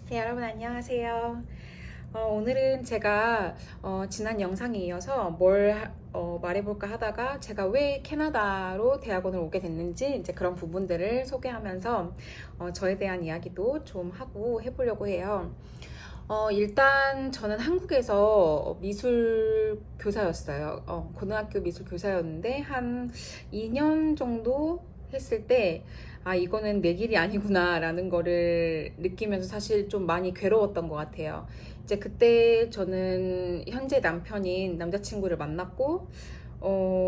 네, 여러분 안녕하세요. 오늘은 제가 지난 영상에 이어서 말해볼까 하다가 제가 왜 캐나다로 대학원을 오게 됐는지 이제 그런 부분들을 소개하면서 저에 대한 이야기도 좀 하고 해보려고 해요. 일단 저는 한국에서 미술 교사였어요. 고등학교 미술 교사였는데 한 2년 정도 했을 때 이거는 내 길이 아니구나라는 거를 느끼면서 사실 좀 많이 괴로웠던 것 같아요. 이제 그때 저는 현재 남편인 남자친구를 만났고,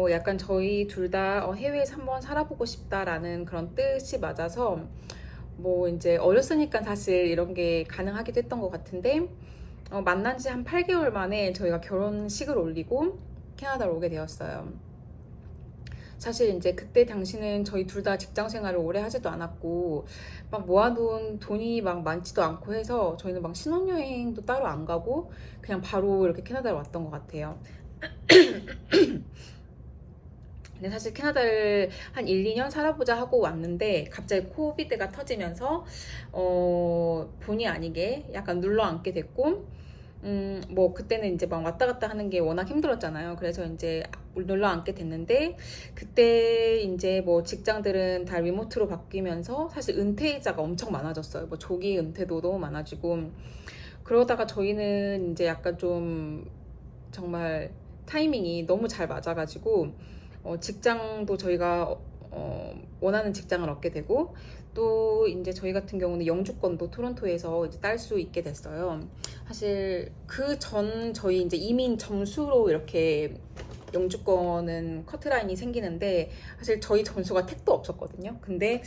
약간 저희 둘 다 해외에서 한번 살아보고 싶다라는 그런 뜻이 맞아서 뭐 이제 어렸으니까 사실 이런 게 가능하기도 했던 것 같은데, 만난 지 한 8개월 만에 저희가 결혼식을 올리고 캐나다로 오게 되었어요. 사실 이제 그때 당시는 저희 둘 다 직장 생활을 오래 하지도 않았고 막 모아놓은 돈이 막 많지도 않고 해서 저희는 막 신혼여행도 따로 안 가고 그냥 바로 이렇게 캐나다로 왔던 것 같아요. 근데 사실 캐나다를 한 1, 2년 살아보자 하고 왔는데 갑자기 코비드가 터지면서 본의 아니게 약간 눌러앉게 됐고, 뭐 그때는 이제 막 왔다 갔다 하는 게 워낙 힘들었잖아요. 그래서 이제 눌러앉게 됐는데, 그때 이제 뭐 직장들은 다 리모트로 바뀌면서 사실 은퇴자가 엄청 많아졌어요. 뭐 조기 은퇴도 너무 많아지고, 그러다가 저희는 이제 약간 좀 정말 타이밍이 너무 잘 맞아가지고 직장도 저희가 원하는 직장을 얻게 되고, 또 이제 저희 같은 경우는 영주권도 토론토에서 이제 딸 수 있게 됐어요. 사실 그 전 저희 이제 이민 점수로 이렇게 영주권은 커트라인이 생기는데, 사실 저희 점수가 택도 없었거든요. 근데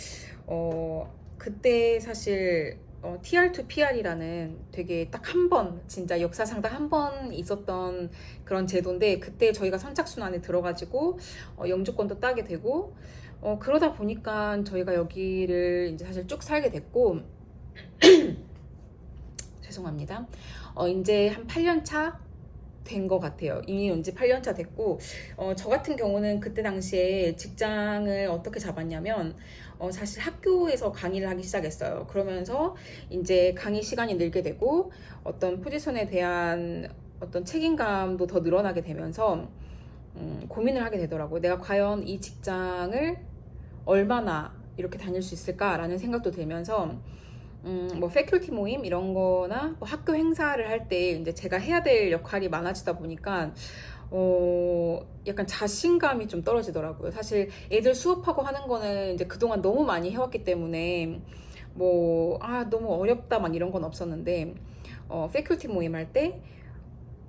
그때 사실 TR2 PR이라는 되게 딱 한 번, 진짜 역사상 딱 한 번 있었던 그런 제도인데, 그때 저희가 선착순 안에 들어가지고 영주권도 따게 되고, 그러다 보니까 저희가 여기를 이제 사실 쭉 살게 됐고, 죄송합니다. 이제 한 8년 차 된 것 같아요. 이미 온 지 8년 차 됐고, 저 같은 경우는 그때 당시에 직장을 어떻게 잡았냐면, 사실 학교에서 강의를 하기 시작했어요. 그러면서 이제 강의 시간이 늘게 되고, 어떤 포지션에 대한 어떤 책임감도 더 늘어나게 되면서, 고민을 하게 되더라고요. 내가 과연 이 직장을 얼마나 이렇게 다닐 수 있을까라는 생각도 들면서, 뭐 패culty 모임 이런 거나 뭐 학교 행사를 할 때 이제 제가 해야 될 역할이 많아지다 보니까 약간 자신감이 좀 떨어지더라고요. 사실 애들 수업하고 하는 거는 이제 그동안 너무 많이 해왔기 때문에 뭐 너무 어렵다 막 이런 건 없었는데, 패culty 모임 할 때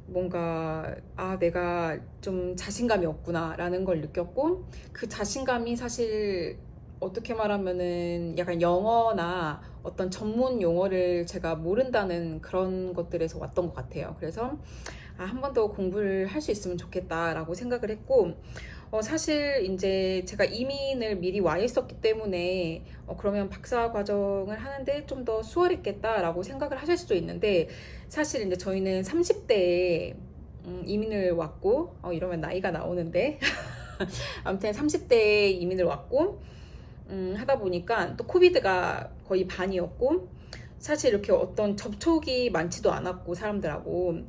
뭔가 내가 좀 자신감이 없구나라는 걸 느꼈고, 그 자신감이 사실 어떻게 말하면은 약간 영어나 어떤 전문 용어를 제가 모른다는 그런 것들에서 왔던 것 같아요. 그래서 한 번 더 공부를 할 수 있으면 좋겠다라고 생각을 했고, 사실 이제 제가 이민을 미리 와 있었기 때문에 그러면 박사 과정을 하는데 좀 더 수월했겠다라고 생각을 하실 수도 있는데, 사실 이제 저희는 30대에 이민을 왔고, 이러면 나이가 나오는데 아무튼 30대에 이민을 왔고, 하다 보니까 또 코비드가 거의 반이었고, 사실 이렇게 어떤 접촉이 많지도 않았고 사람들하고,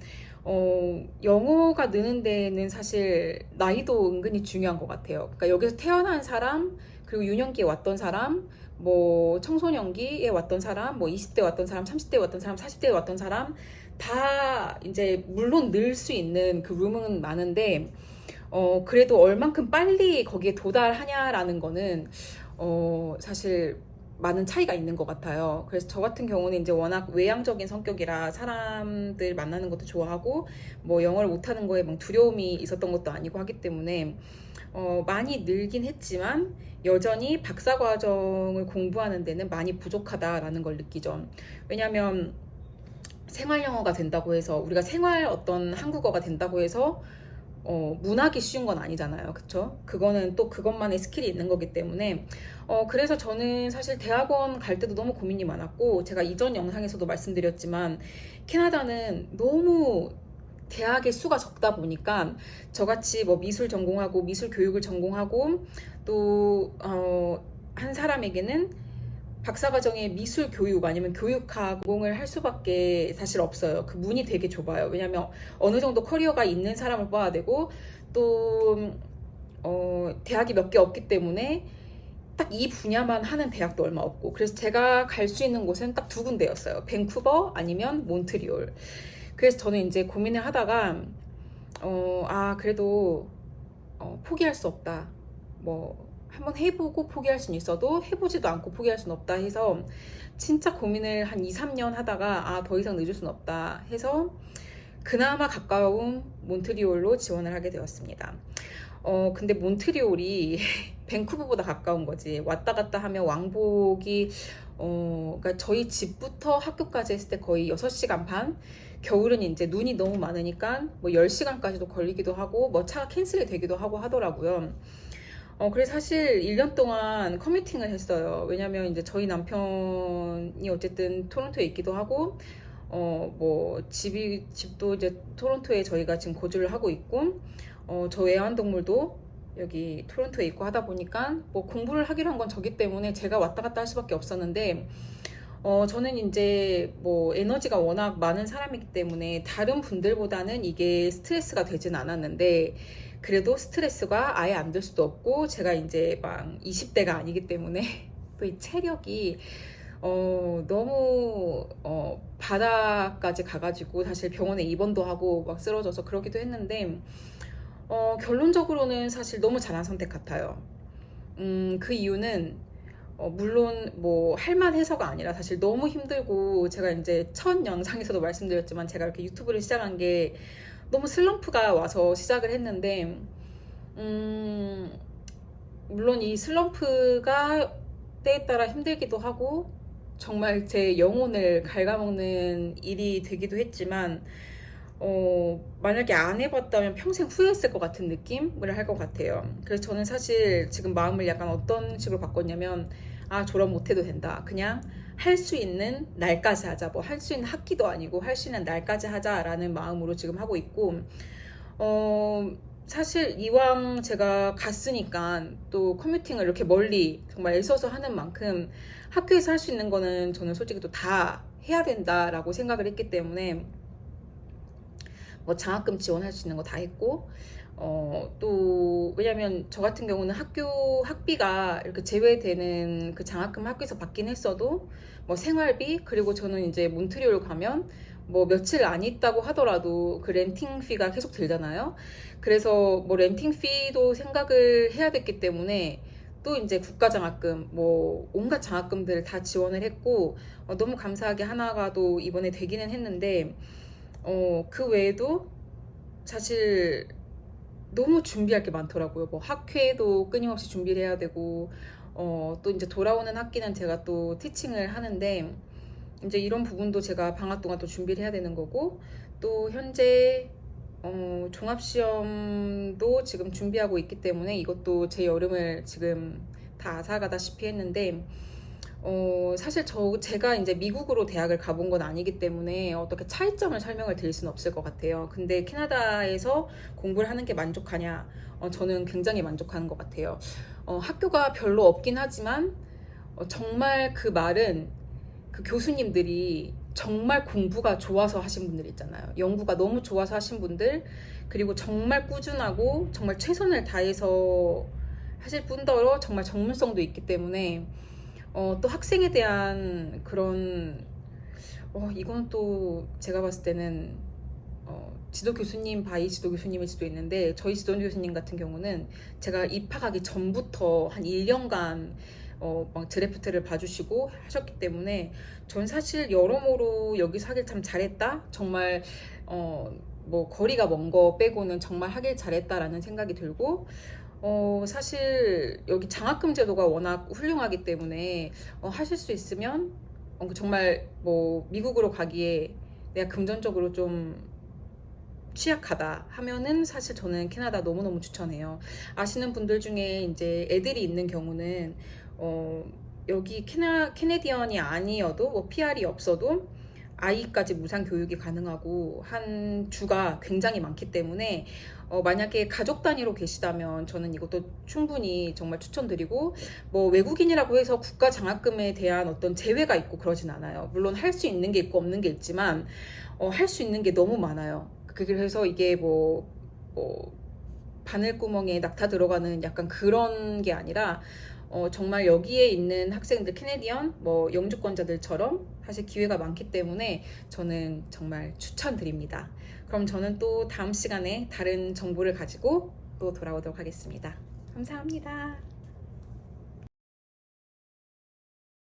영어가 느는 데는 사실 나이도 은근히 중요한 것 같아요. 그러니까 여기서 태어난 사람, 그리고 유년기에 왔던 사람, 뭐 청소년기에 왔던 사람, 뭐 20대 왔던 사람, 30대 왔던 사람, 40대에 왔던 사람, 다 이제 물론 늘 수 있는 그 룸은 많은데, 그래도 얼만큼 빨리 거기에 도달하냐라는 거는 사실 많은 차이가 있는 것 같아요. 그래서 저 같은 경우는 이제 워낙 외향적인 성격이라 사람들 만나는 것도 좋아하고, 뭐 영어를 못하는 거에 막 두려움이 있었던 것도 아니고 하기 때문에 많이 늘긴 했지만 여전히 박사 과정을 공부하는 데는 많이 부족하다라는 걸 느끼죠. 왜냐하면 생활 영어가 된다고 해서, 우리가 생활 어떤 한국어가 된다고 해서 문학이 쉬운 건 아니잖아요. 그쵸? 그거는 또 그것만의 스킬이 있는 거기 때문에, 그래서 저는 사실 대학원 갈 때도 너무 고민이 많았고, 제가 이전 영상에서도 말씀드렸지만, 캐나다는 너무 대학의 수가 적다 보니까, 저같이 뭐 미술 전공하고 미술 교육을 전공하고 또 한 사람에게는 박사과정에 미술 교육 아니면 교육학공을 할 수밖에 사실 없어요. 그 문이 되게 좁아요. 왜냐면 어느 정도 커리어가 있는 사람을 뽑아야 되고 또 대학이 몇 개 없기 때문에 딱 이 분야만 하는 대학도 얼마 없고, 그래서 제가 갈 수 있는 곳은 딱 두 군데였어요. 밴쿠버 아니면 몬트리올. 그래서 저는 이제 고민을 하다가 그래도 포기할 수 없다. 뭐 한번 해보고 포기할 수는 있어도 해보지도 않고 포기할 수는 없다 해서 진짜 고민을 한 2, 3년 하다가 더 이상 늦을 수는 없다 해서 그나마 가까운 몬트리올로 지원을 하게 되었습니다. 근데 몬트리올이 밴쿠버보다 가까운 거지. 왔다 갔다 하면 왕복이 그러니까 저희 집부터 학교까지 했을 때 거의 6시간 반. 겨울은 이제 눈이 너무 많으니까 뭐 10시간까지도 걸리기도 하고 뭐 차가 캔슬이 되기도 하고 하더라고요. 그래서 사실 1년 동안 커뮤팅을 했어요. 왜냐면 이제 저희 남편이 어쨌든 토론토에 있기도 하고 뭐 집도 이제 토론토에 저희가 지금 거주를 하고 있고 저 애완동물도 여기 토론토에 있고 하다 보니까 뭐 공부를 하기로 한 건 저기 때문에 제가 왔다 갔다 할 수밖에 없었는데 저는 이제 뭐 에너지가 워낙 많은 사람이기 때문에 다른 분들보다는 이게 스트레스가 되진 않았는데, 그래도 스트레스가 아예 안 될 수도 없고 제가 이제 막 20대가 아니기 때문에 또 이 체력이 너무 바닥까지 가가지고 사실 병원에 입원도 하고 막 쓰러져서 그러기도 했는데 결론적으로는 사실 너무 잘한 선택 같아요. 그 이유는 물론 뭐 할만해서가 아니라 사실 너무 힘들고, 제가 이제 첫 영상에서도 말씀드렸지만 제가 이렇게 유튜브를 시작한 게 너무 슬럼프가 와서 시작을 했는데 물론 이 슬럼프가 때에 따라 힘들기도 하고 정말 제 영혼을 갉아먹는 일이 되기도 했지만 만약에 안 해봤다면 평생 후회했을 것 같은 느낌을 할 것 같아요. 그래서 저는 사실 지금 마음을 약간 어떤 식으로 바꿨냐면 졸업 못해도 된다. 그냥 할 수 있는 날까지 하자. 뭐 할 수 있는 학기도 아니고 할 수 있는 날까지 하자라는 마음으로 지금 하고 있고, 사실 이왕 제가 갔으니까 또 커뮤팅을 이렇게 멀리 정말 애써서 하는 만큼 학교에서 할 수 있는 거는 저는 솔직히 또 다 해야 된다라고 생각을 했기 때문에 뭐 장학금 지원할 수 있는 거 다 했고, 또 왜냐면 저 같은 경우는 학비가 이렇게 제외되는 그 장학금 학교에서 받긴 했어도 뭐 생활비, 그리고 저는 이제 몬트리올 가면 뭐 며칠 안 있다고 하더라도 그 렌팅 피가 계속 들잖아요. 그래서 뭐 렌팅 피도 생각을 해야 됐기 때문에 또 이제 국가장학금 뭐 온갖 장학금들을 다 지원을 했고, 너무 감사하게 하나가 또 이번에 되기는 했는데 그 외에도 사실 너무 준비할 게 많더라고요. 뭐 학회도 끊임없이 준비를 해야 되고 또 이제 돌아오는 학기는 제가 또 티칭을 하는데 이제 이런 부분도 제가 방학 동안 또 준비를 해야 되는 거고, 또 현재 종합시험도 지금 준비하고 있기 때문에 이것도 제 여름을 지금 다 앗아가다시피 했는데 사실 제가 이제 미국으로 대학을 가본 건 아니기 때문에 어떻게 차이점을 설명을 드릴 수는 없을 것 같아요. 근데 캐나다에서 공부를 하는 게 만족하냐? 저는 굉장히 만족하는 것 같아요. 학교가 별로 없긴 하지만 정말 그 말은 그 교수님들이 정말 공부가 좋아서 하신 분들 있잖아요. 연구가 너무 좋아서 하신 분들, 그리고 정말 꾸준하고 정말 최선을 다해서 하실 뿐더러 정말 전문성도 있기 때문에 또 학생에 대한 그런 이건 또 제가 봤을 때는 지도 교수님 바이 지도 교수님일 수도 있는데, 저희 지도 교수님 같은 경우는 제가 입학하기 전부터 한 1년간 막 드래프트를 봐주시고 하셨기 때문에 전 사실 여러모로 여기서 하길 참 잘했다, 정말 뭐 거리가 먼 거 빼고는 정말 하길 잘했다라는 생각이 들고, 사실 여기 장학금 제도가 워낙 훌륭하기 때문에 하실 수 있으면 정말 뭐 미국으로 가기에 내가 금전적으로 좀 취약하다 하면은 사실 저는 캐나다 너무너무 추천해요. 아시는 분들 중에 이제 애들이 있는 경우는 여기 캐네디언이 아니어도 뭐 PR이 없어도 아이까지 무상 교육이 가능하고 한 주가 굉장히 많기 때문에 만약에 가족 단위로 계시다면 저는 이것도 충분히 정말 추천드리고, 뭐 외국인이라고 해서 국가 장학금에 대한 어떤 제외가 있고 그러진 않아요. 물론 할 수 있는 게 있고 없는 게 있지만 할 수 있는 게 너무 많아요. 그래서 이게 뭐 바늘구멍에 낙타 들어가는 약간 그런 게 아니라 정말 여기에 있는 학생들, 캐네디언, 뭐 영주권자들처럼 사실 기회가 많기 때문에 저는 정말 추천드립니다. 그럼 저는 또 다음 시간에 다른 정보를 가지고 또 돌아오도록 하겠습니다. 감사합니다.